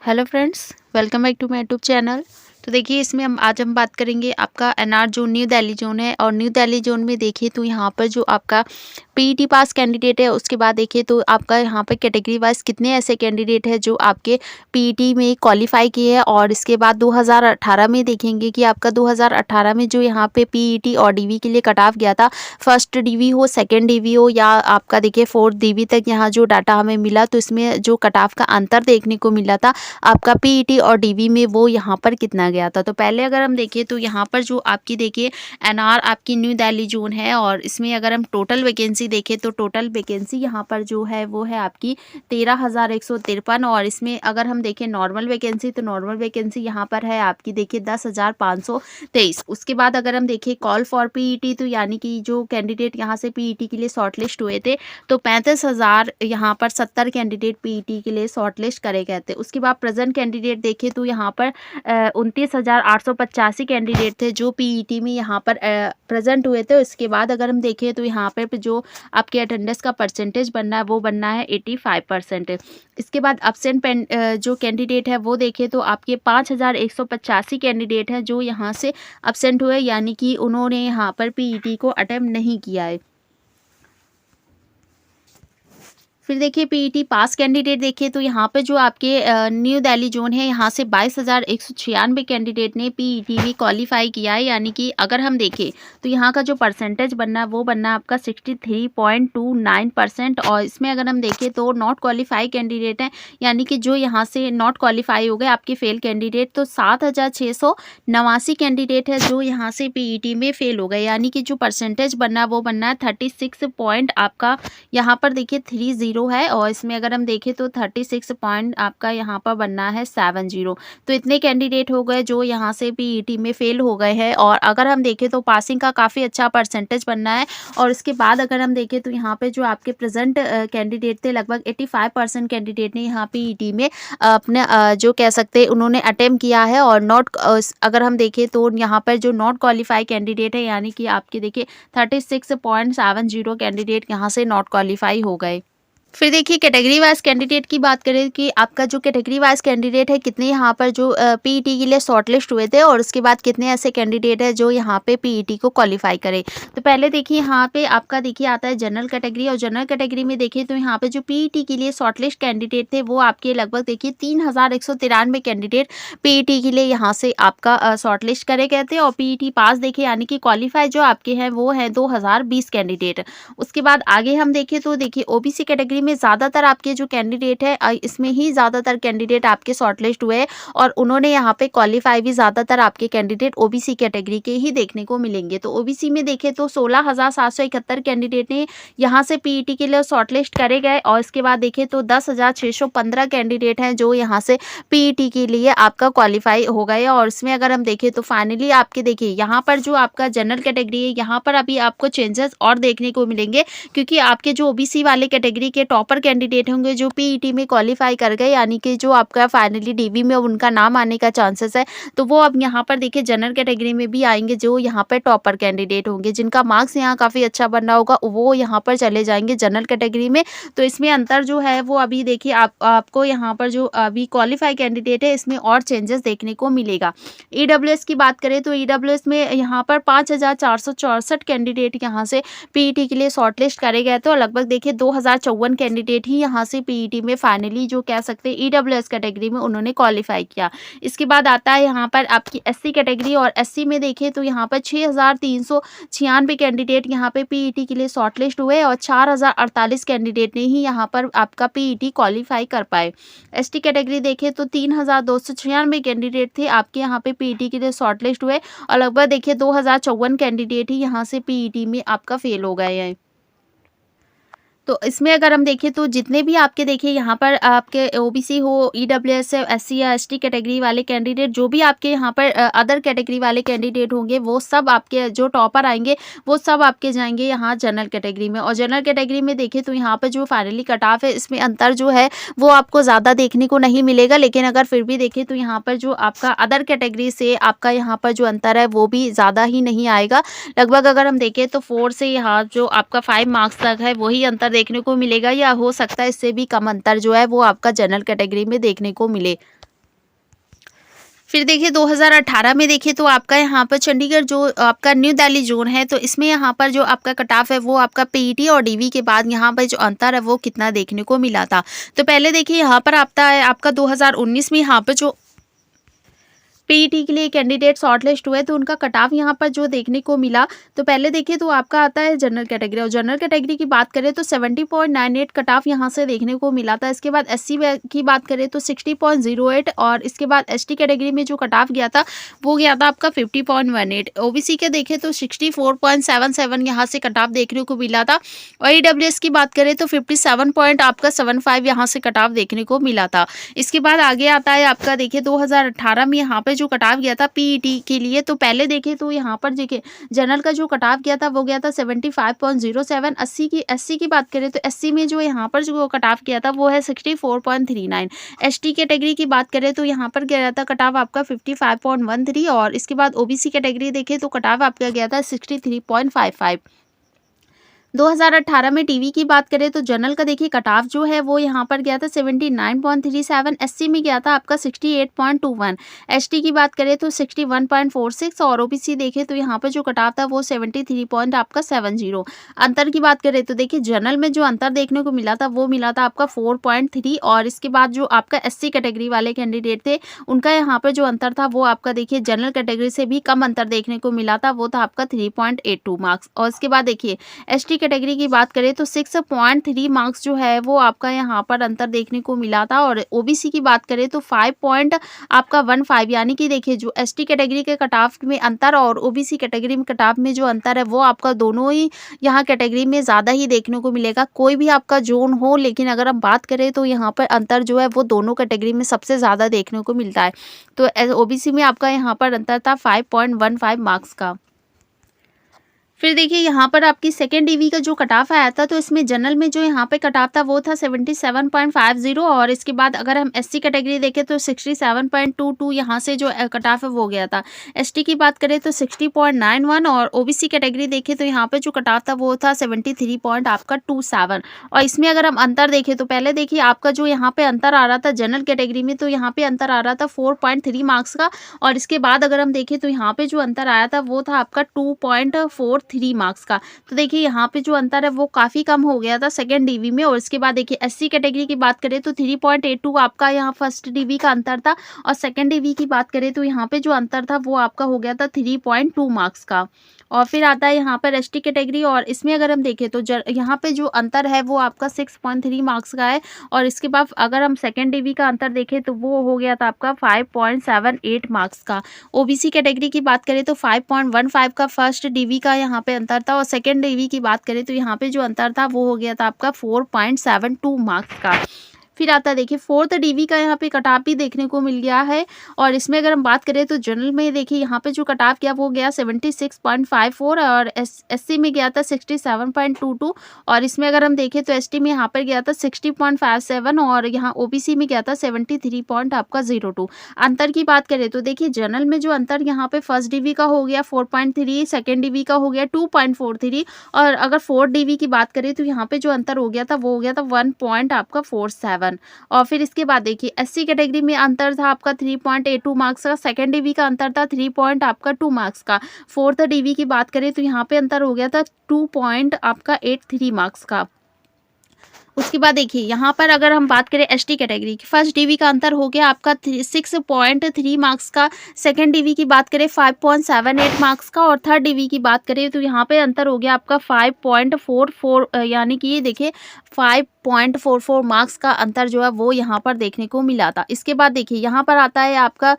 Hello friends, welcome back to my YouTube channel. तो देखिए इसमें हम बात करेंगे आपका NR zone new Delhi zone है। और न्यू दिल्ली जोन में देखिए तो यहाँ पर जो आपका पीईटी पास कैंडिडेट है, उसके बाद देखिए तो आपका यहाँ पे कैटेगरी वाइज कितने ऐसे कैंडिडेट हैं जो आपके पीईटी में क्वालिफाई किए हैं। और इसके बाद 2018 में देखेंगे कि आपका 2018 में जो यहाँ पे पीईटी और डीवी के लिए कट ऑफ गया था, फर्स्ट डीवी हो, सेकेंड डीवी हो या आपका देखिए फोर्थ डीवी तक, यहाँ जो डाटा हमें मिला तो इसमें जो कट ऑफ का अंतर देखने को मिला था आपका पीईटी और डीवी में, वो यहाँ पर कितना गया था। तो पहले अगर हम देखें तो यहाँ पर जो आपकी देखिए एनआर आपकी न्यू दिल्ली जोन है, और इसमें अगर हम टोटल वैकेंसी देखें तो टोटल वैकेंसी यहाँ पर जो है वो है आपकी 13,153। और इसमें अगर हम देखें नॉर्मल वैकेंसी तो नॉर्मल वैकेंसी यहाँ पर है आपकी देखिए 10,523। उसके बाद अगर हम देखें कॉल फॉर पीईटी, तो यानी कि जो कैंडिडेट यहाँ से पीईटी के लिए शॉर्टलिस्ट हुए थे तो 35,000 यहाँ पर 70 कैंडिडेट पीईटी के लिए शॉर्टलिस्ट करे गए थे। उसके बाद प्रेजेंट कैंडिडेट देखें तो यहाँ पर 29,885 कैंडिडेट थे जो पीईटी में यहाँ पर प्रेजेंट हुए थे। उसके बाद अगर हम देखें तो यहाँ पर जो आपके अटेंडेंस का परसेंटेज बनना है वो बनना है 85%। इसके बाद अब्सेंट जो कैंडिडेट है वो देखें तो आपके 5,185 कैंडिडेट हैं जो यहाँ से अब्सेंट हुए, यानी कि उन्होंने यहाँ पर पीईटी को अटेम्प्ट नहीं किया है। फिर देखिए पीईटी पास कैंडिडेट देखिए तो यहाँ पे जो आपके न्यू दिल्ली जोन है, यहाँ से 22,196 कैंडिडेट ने पीईटी में क्वालिफाई किया है। यानी कि अगर हम देखें तो यहाँ का जो परसेंटेज बनना है वो बनना है आपका 63.29%। और इसमें अगर हम देखें तो नॉट क्वालिफाई कैंडिडेट हैं, यानी कि जो यहाँ से नॉट क्वालिफाई हो गए आपके फेल कैंडिडेट, तो 7,689 कैंडिडेट है जो यहाँ से पीईटी में फेल हो गए। यानी कि जो परसेंटेज बनना है वो बनना है 36 पॉइंट आपका यहाँ पर देखिए 30 है। और इसमें अगर हम देखें तो 36 पॉइंट आपका यहाँ पर बनना है 70। तो इतने कैंडिडेट हो गए जो यहाँ से पीईटी में फेल हो गए हैं। और अगर हम देखें तो पासिंग का काफ़ी अच्छा परसेंटेज बनना है। और इसके बाद अगर हम देखें तो यहाँ पे जो आपके प्रेजेंट कैंडिडेट थे, लगभग 85% कैंडिडेट ने यहाँ पीईटी में अपने जो कह सकते हैं उन्होंने अटेम्प्ट किया है। और नॉट अगर हम देखें तो यहाँ पर जो नॉट क्वालिफाई कैंडिडेट है, यानी कि आपके देखिए 36.70 कैंडिडेट यहाँ से नॉट क्वालिफाई हो गए। फिर देखिए कैटेगरी वाइज कैंडिडेट की बात करें कि आपका जो कैटेगरी वाइज कैंडिडेट है कितने यहाँ पर जो पीईटी के लिए शॉर्टलिस्ट हुए थे, और उसके बाद कितने ऐसे कैंडिडेट है जो यहाँ पे पीईटी को क्वालिफाई करे। तो पहले देखिए यहाँ पे आपका देखिए आता है जनरल कैटेगरी। और जनरल कैटेगरी में देखिए तो यहाँ पे जो पीईटी के लिए शॉर्टलिस्ट कैंडिडेट थे वो आपके लगभग देखिए 3,193 कैंडिडेट पीईटी के लिए यहाँ से आपका शॉर्टलिस्ट करे गए थे। और पीईटी पास देखिए यानी कि क्वालिफाई जो आपके हैं वो है 2,020 कैंडिडेट। उसके बाद आगे हम देखें तो देखिए ओबीसी कैटेगरी में ज़्यादातर आपके जो कैंडिडेट है इसमें ही ज़्यादातर कैंडिडेट आपके शॉर्टलिस्ट हुए, और उन्होंने यहाँ पे क्वालिफाई भी ज़्यादातर आपके कैंडिडेट ओबीसी कैटेगरी के ही देखने को मिलेंगे। तो ओबीसी में देखें तो 16,771 कैंडिडेट ने यहाँ से पीईटी के लिए शॉर्टलिस्ट करे गए। और इसके बाद देखें तो 10,615 कैंडिडेट हैं जो यहाँ से पीईटी के लिए आपका क्वालिफाई हो गए। और इसमें अगर हम देखें तो फाइनली आपके देखिए यहाँ पर जो आपका जनरल कैटेगरी है, यहाँ पर अभी आपको चेंजेस और देखने को मिलेंगे, क्योंकि आपके जो ओबीसी वाले कैटेगरी के टॉपर कैंडिडेट होंगे जो पीईटी में क्वालिफाई कर गए, यानी कि जो आपका फाइनली डीवी में उनका नाम आने का चांसेस है, तो वो अब यहाँ पर देखिए जनरल कैटेगरी में भी आएंगे। जो यहाँ पर टॉपर कैंडिडेट होंगे जिनका मार्क्स यहाँ काफ़ी अच्छा बन रहा होगा वो यहाँ पर चले जाएंगे जनरल कैटेगरी में। तो इसमें अंतर जो है वो अभी देखिए आपको यहाँ पर जो अभी क्वालिफाई कैंडिडेट है इसमें और चेंजेस देखने को मिलेगा। ईडब्ल्यूएस की बात करें तो ईडब्ल्यूएस में यहाँ पर 5,464 कैंडिडेट यहाँ से पीईटी के लिए शॉर्टलिस्ट करे गए थे। और लगभग देखिए 2,054 कैंडिडेट ही यहाँ से पीईटी में फाइनली जो कह सकते हैं ईडब्ल्यूएस कैटेगरी में उन्होंने क्वालिफाई किया। इसके बाद आता है यहाँ पर आपकी एससी कैटेगरी। और एससी में देखें तो यहाँ पर 6,396 कैंडिडेट यहाँ पे पीईटी के लिए शॉर्टलिस्ट हुए, और 4,048 कैंडिडेट ने ही यहाँ पर आपका पीईटी क्वालिफाई कर पाए। एसटी कैटेगरी देखें तो 3,296 कैंडिडेट थे आपके यहाँ पे पीईटी के लिए शॉर्टलिस्ट हुए, और लगभग देखिए 2,054 कैंडिडेट ही यहाँ से पीईटी में आपका फेल हो गए हैं। तो इसमें अगर हम देखें तो जितने भी आपके देखिए यहाँ पर आपके ओबीसी हो, ईडब्ल्यूएस है, एससी या एसटी कैटेगरी वाले कैंडिडेट, जो भी आपके यहाँ पर अदर कैटेगरी वाले कैंडिडेट होंगे वो सब आपके जो टॉपर आएंगे वो सब आपके जाएंगे यहाँ जनरल कैटेगरी में। और जनरल कैटेगरी में देखें तो यहाँ पर जो फाइनली कट ऑफ है इसमें अंतर जो है वो आपको ज़्यादा देखने को नहीं मिलेगा। लेकिन अगर फिर भी देखें तो यहाँ पर जो आपका अदर कैटेगरी से आपका यहाँ पर जो अंतर है वो भी ज़्यादा ही नहीं आएगा। लगभग अगर हम देखें तो 4 से यहाँ जो आपका 5 मार्क्स तक है वही अंतर देखने को मिलेगा, या हो सकता है इससे भी कम अंतर जो है वो आपका जनरल कैटेगरी में देखने को मिले। फिर देखिए 2018 में देखिए तो आपका यहाँ पर चंडीगढ़ जो आपका न्यू दिल्ली जोन है, तो इसमें यहाँ पर जो आपका कट ऑफ है वो आपका पीईटी और डीवी के बाद यहाँ पर जो अंतर है वो कितना देखने को मिला था। तो पहले देखिए यहाँ पर आता है आपका 2019 में यहाँ पर जो पीईटी के लिए कैंडिडेट शॉर्टलिस्ट हुए तो उनका कट ऑफ यहाँ पर जो देखने को मिला, तो पहले देखिए तो आपका आता है जनरल कैटेगरी, और जनरल कैटेगरी की बात करें तो 70.98 कट ऑफ यहाँ से देखने को मिला था। इसके बाद एससी की बात करें तो 60.08, और इसके बाद एसटी कैटेगरी में जो कट ऑफ गया था वो गया था आपका 50.18। ओबीसी के देखें तो 64.77 यहाँ से कट ऑफ देखने को मिला था, और ईडब्ल्यूएस की बात करें तो 57.75 यहाँ से कट ऑफ देखने को मिला था। इसके बाद आगे आता है आपका देखिए 2018 में यहाँ पे जो कट ऑफ गया था पीईटी के लिए, तो पहले देखें तो यहाँ पर देखिए जनरल का जो कट ऑफ गया था वो गया था 75.07। एससी की बात करें तो एससी में जो यहाँ पर जो कट ऑफ गया था वो है 64.39। एसटी कैटेगरी की बात करें तो यहाँ पर गया था कट ऑफ आपका 55.13, और इसके बाद ओबीसी कैटेगरी देखें तो कट ऑफ आपका गया था 63.55। 2018 में टीवी की बात करें तो जनरल का देखिए कट ऑफ जो है वो यहाँ पर गया था 79.37, एससी में गया था आपका 68.21, एसटी की बात करें तो 61.46, और ओबीसी देखें तो यहाँ पर जो कट ऑफ था वो 73 पॉइंट आपका 70। अंतर की बात करें तो देखिए जनरल में जो अंतर देखने को मिला था वो मिला था आपका 4.3, और इसके बाद जो आपका एससी कैटेगरी वाले कैंडिडेट थे उनका यहाँ पर जो अंतर था वो आपका देखिए जनरल कैटेगरी से भी कम अंतर देखने को मिला था, वो था आपका 3.82 मार्क्स। और इसके बाद देखिए एसटी कैटेगरी की बात करें तो 6.3 मार्क्स जो है वो आपका यहाँ पर अंतर देखने को मिला था, और ओबीसी की बात करें तो 5.15 यानी कि देखिए जो एसटी कैटेगरी के कट ऑफ में अंतर और ओबीसी कैटेगरी में कट ऑफ में जो अंतर है वो आपका दोनों ही यहाँ कैटेगरी में ज़्यादा ही देखने को मिलेगा। कोई भी आपका जोन हो, लेकिन अगर हम बात करें तो यहाँ पर अंतर जो है वो दोनों कैटेगरी में सबसे ज़्यादा देखने को मिलता है। तो ओबीसी में आपका यहाँ पर अंतर था 5.15 मार्क्स का। फिर देखिए यहाँ पर आपकी सेकेंड डीवी का जो कट ऑफ आया था, तो इसमें जनरल में जो यहाँ पे कट ऑफ था वो था 77.50, और इसके बाद अगर हम एससी कैटेगरी देखें तो 67.22 यहाँ से जो कट ऑफ है वो गया था। एसटी की बात करें तो 60.91, और ओबीसी कैटेगरी देखें तो यहाँ पे जो कट ऑफ था वो था 73 पॉइंट आपका 27। और इसमें अगर हम अंतर देखें तो पहले देखिए आपका जो यहाँ पे अंतर आ रहा था जनरल कैटेगरी में, तो यहाँ पे अंतर आ रहा था 4.3 मार्क्स का, और इसके बाद अगर हम देखें तो यहाँ पे जो अंतर आया था वो था आपका 2.43 मार्क्स का। तो देखिए यहाँ पे जो अंतर है वो काफ़ी कम हो गया था सेकेंड डीवी में। और इसके बाद देखिए एससी कैटेगरी की बात करें तो 3.82 आपका यहाँ फर्स्ट डीवी का अंतर था, और सेकेंड डीवी की बात करें तो यहाँ पे जो अंतर था वो आपका हो गया था 3.2 मार्क्स का। और फिर आता है यहाँ पर एसटी कैटेगरी, और इसमें अगर हम देखें तो यहाँ पे जो अंतर है वो आपका 6.3 मार्क्स का है, और इसके बाद अगर हम सेकेंड डीवी का अंतर देखें तो वो हो गया था आपका 5.78 मार्क्स का। ओबीसी कैटेगरी की बात करें तो 5.15 का फर्स्ट डीवी का यहाँ पे अंतर था, और सेकेंड डीवी की बात करें तो यहाँ पे जो अंतर था वो हो गया था आपका 4.72 मार्क्स का। फिर आता है देखिए फोर्थ डीवी का यहाँ पे कट ऑफ भी देखने को मिल गया है, और इसमें अगर हम बात करें तो जनरल में देखिए यहाँ पे जो कट ऑफ गया वो गया 76.54, और एससी में गया था 67.22, और इसमें अगर हम देखें तो एसटी में यहाँ पर गया था 60.57, और यहाँ ओबीसी में गया था 73 पॉइंट आपका 02। अंतर की बात करें तो देखिए जनरल में जो अंतर यहाँ पे फर्स्ट डीवी का हो गया 4.3, सेकेंड डीवी का हो गया 2.43, और अगर फोर्थ डीवी की बात करें तो यहाँ पे जो अंतर हो गया था वो हो गया था 1 पॉइंट आपका 47। और फिर इसके बाद देखिए एससी कैटेगरी में अंतर था आपका 3.82 मार्क्स का, सेकेंड डीवी का अंतर था 3 पॉइंट आपका 2 मार्क्स का। फोर्थ डीवी की बात करें तो यहाँ पे अंतर हो गया था 2 पॉइंट आपका 83 मार्क्स का। उसके बाद देखिए यहाँ पर अगर हम बात करें एसटी कैटेगरी की, फर्स्ट डीवी का अंतर हो गया आपका 6.3 मार्क्स का, सेकंड डीवी की बात करें 5.78 मार्क्स का, और थर्ड डीवी की बात करें तो यहाँ पे अंतर हो गया आपका 5.44, यानी कि ये देखिए 5.44 मार्क्स का अंतर जो है वो यहाँ पर देखने को मिला था। इसके बाद देखिए यहाँ पर आता है आपका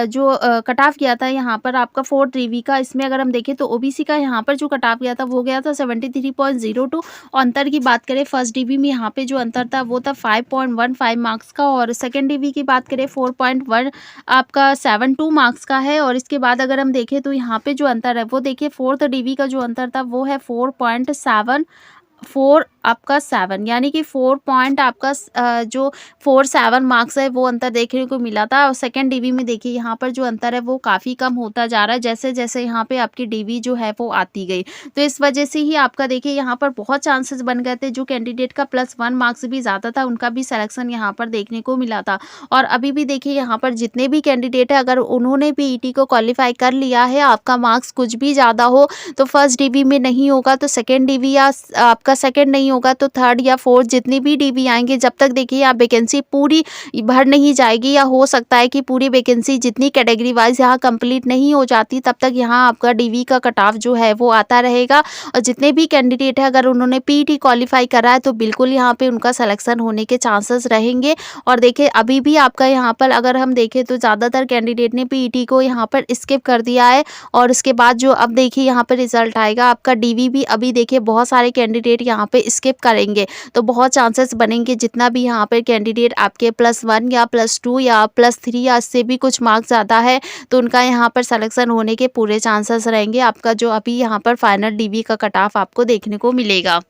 जो कट ऑफ गया था यहाँ पर आपका फोर्थ डीवी का, इसमें अगर हम देखें तो ओबीसी का यहाँ पर जो कट ऑफ गया था वो गया था 73.02, और अंतर की बात करें फर्स्ट डीवी में यहाँ पे जो अंतर था वो था 5.15 मार्क्स का, और सेकेंड डीवी की बात करें 4.1 आपका 72 मार्क्स का है। और इसके बाद अगर हम देखें तो यहाँ पे जो अंतर है वो देखिए फोर्थ डीवी का जो अंतर था वो है 4.74 आपका 7 यानी कि 4 पॉइंट आपका जो 47 मार्क्स है वो अंतर देखने को मिला था। और सेकंड डीवी में देखिए यहाँ पर जो अंतर है वो काफ़ी कम होता जा रहा है जैसे-जैसे यहाँ पे आपकी डीवी जो है वो आती गई। तो इस वजह से ही आपका देखिए यहाँ पर बहुत चांसेस बन गए थे, जो कैंडिडेट का +1 मार्क्स भी ज़्यादा था उनका भी सिलेक्शन यहाँ पर देखने को मिला था। और अभी भी देखिए यहाँ पर जितने भी कैंडिडेट है, अगर उन्होंने पीईटी को क्वालीफाई कर लिया है, आपका मार्क्स कुछ भी ज़्यादा हो तो फर्स्ट डीवी में नहीं होगा तो सेकंड डीवी, या आपका सेकंड नहीं होगा तो थर्ड या फोर्थ, जितनी भी डीवी आएंगे, जब तक देखिए आप वैकेंसी पूरी भर नहीं जाएगी, या हो सकता है कि पूरी वैकेंसी जितनी कैटेगरी वाइज यहाँ कंप्लीट नहीं हो जाती, तब तक यहाँ आपका डीवी का कट ऑफ जो है वो आता रहेगा। और जितने भी कैंडिडेट है, अगर उन्होंने पीईटी क्वालीफाई करा है तो बिल्कुल यहाँ पे उनका सिलेक्शन होने के चांसेस रहेंगे। और देखिए अभी भी आपका यहाँ पर अगर हम देखें तो ज़्यादातर कैंडिडेट ने पीईटी को यहाँ पर स्किप कर दिया है। और उसके बाद जो अब देखिए यहाँ पर रिजल्ट आएगा आपका डीवी भी, अभी देखिए बहुत सारे कैंडिडेट यहाँ पे स्किप करेंगे, तो बहुत चांसेस बनेंगे जितना भी यहाँ पर कैंडिडेट आपके +1 या +2 या +3 या इससे भी कुछ मार्क्स ज़्यादा है, तो उनका यहाँ पर सिलेक्शन होने के पूरे चांसेस रहेंगे। आपका जो अभी यहाँ पर फाइनल डीवी का कट ऑफ आपको देखने को मिलेगा।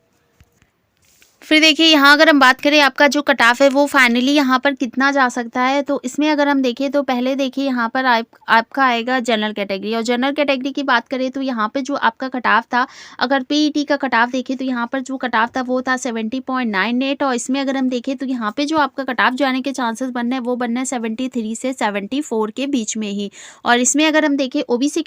फिर देखिए यहाँ अगर हम बात करें आपका जो कट ऑफ है वो फाइनली यहाँ पर कितना जा सकता है, तो इसमें अगर हम देखें तो पहले देखिए यहाँ पर आपका आएगा जनरल कैटेगरी। और जनरल कैटेगरी की बात करें तो यहाँ पे जो आपका कट ऑफ था, अगर पीईटी का कट ऑफ देखें तो यहाँ पर जो कट ऑफ था वो था 70.98। और इसमें अगर हम देखें तो यहाँ पे जो आपका कट ऑफ जाने के चांसेस बनने हैं वो बनने हैं 73 से 74 के बीच में ही। और इसमें अगर हम देखें ओबीसी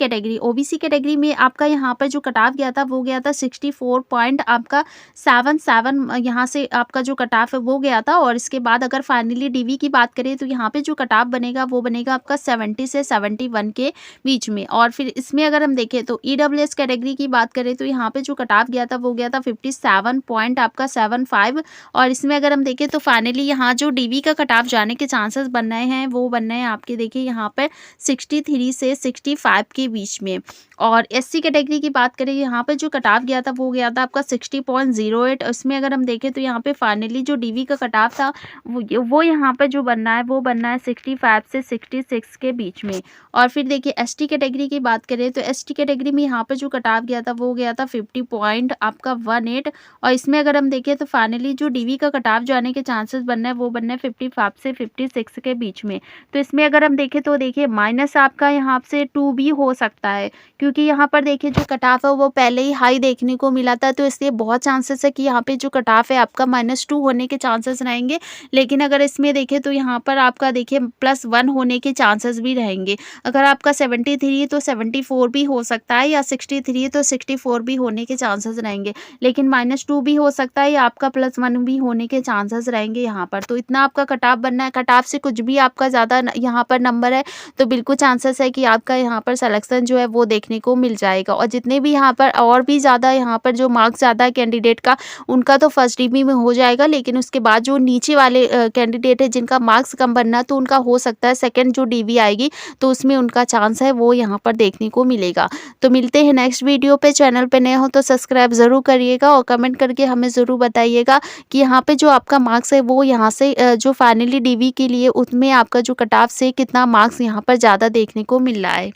कैटेगरी में आपका यहाँ पर जो कट ऑफ गया था वो गया था 64 पॉइंट आपका 77, यहाँ से आपका जो कट ऑफ है वो गया था। और इसके बाद अगर फाइनली डीवी की बात करें तो यहाँ पे जो कट ऑफ बनेगा वो बनेगा आपका 70 से 71 के बीच में। और फिर इसमें अगर हम देखें तो ईडब्ल्यूएस कैटेगरी की बात करें तो यहाँ पे जो कट ऑफ गया था वो गया था 57 पॉइंट आपका 75। और इसमें अगर हम देखें तो फाइनली यहाँ जो डीवी का कट ऑफ जाने के चांसेस बन रहे हैं वो बन रहे हैं आपके देखिए यहाँ पर 63 से 65 के बीच में। और एससी कैटेगरी की बात करें, यहाँ पे जो कट ऑफ गया था वो गया था आपका 60.08। इसमें अगर हम देखें तो यहाँ पे फाइनली जो डीवी का कट ऑफ था वो यहाँ पे जो बनना है वो बनना है 65 से 66 के बीच में। और फिर देखिए एसटी कैटेगरी की बात करें तो एसटी कैटेगरी में यहाँ पे जो कट ऑफ गया था वो गया था 50 पॉइंट आपका 18। और इसमें अगर हम देखें तो फाइनली जो डीवी का कट ऑफ जाने के चांसेस बनना है वो बनना है 55 से 56 के बीच में। तो इसमें अगर हम देखें तो देखिए माइनस आपका यहाँ से 2 भी हो सकता है, क्योंकि यहाँ पर देखिए जो कट ऑफ है वो पहले ही हाई देखने को मिला था, तो इसलिए बहुत चांसेस है कि यहाँ पे जो कट ऑफ है आपका -2 होने के चांसेस रहेंगे। लेकिन अगर इसमें देखें तो यहाँ पर आपका देखिए +1 होने के चांसेस भी रहेंगे। अगर आपका 73 तो 74 भी हो सकता है, या 63 तो 64 भी होने के चांसेस रहेंगे। लेकिन -2 भी हो सकता है, या आपका +1 भी होने के चांसेस रहेंगे यहाँ पर। तो इतना आपका कट ऑफ बनना है, कट ऑफ से कुछ भी आपका ज़्यादा यहाँ पर नंबर है तो बिल्कुल चांसेस है कि आपका यहाँ पर सिलेक्शन जो है वो देखने को मिल जाएगा। और जितने भी यहाँ पर और भी ज़्यादा यहाँ पर जो मार्क्स ज़्यादा है कैंडिडेट का, उनका तो फर्स्ट डीवी में हो जाएगा। लेकिन उसके बाद जो नीचे वाले कैंडिडेट है जिनका मार्क्स कम बनना, तो उनका हो सकता है सेकंड जो डीवी आएगी तो उसमें उनका चांस है वो यहाँ पर देखने को मिलेगा। तो मिलते हैं नेक्स्ट वीडियो पे। चैनल पे नए हो तो सब्सक्राइब ज़रूर करिएगा और कमेंट करके हमें ज़रूर बताइएगा कि यहाँ पे जो आपका मार्क्स है वो यहाँ से जो फाइनली डीवी के लिए उसमें आपका जो कट ऑफ से कितना मार्क्स यहाँ पर ज़्यादा देखने को मिल रहा है।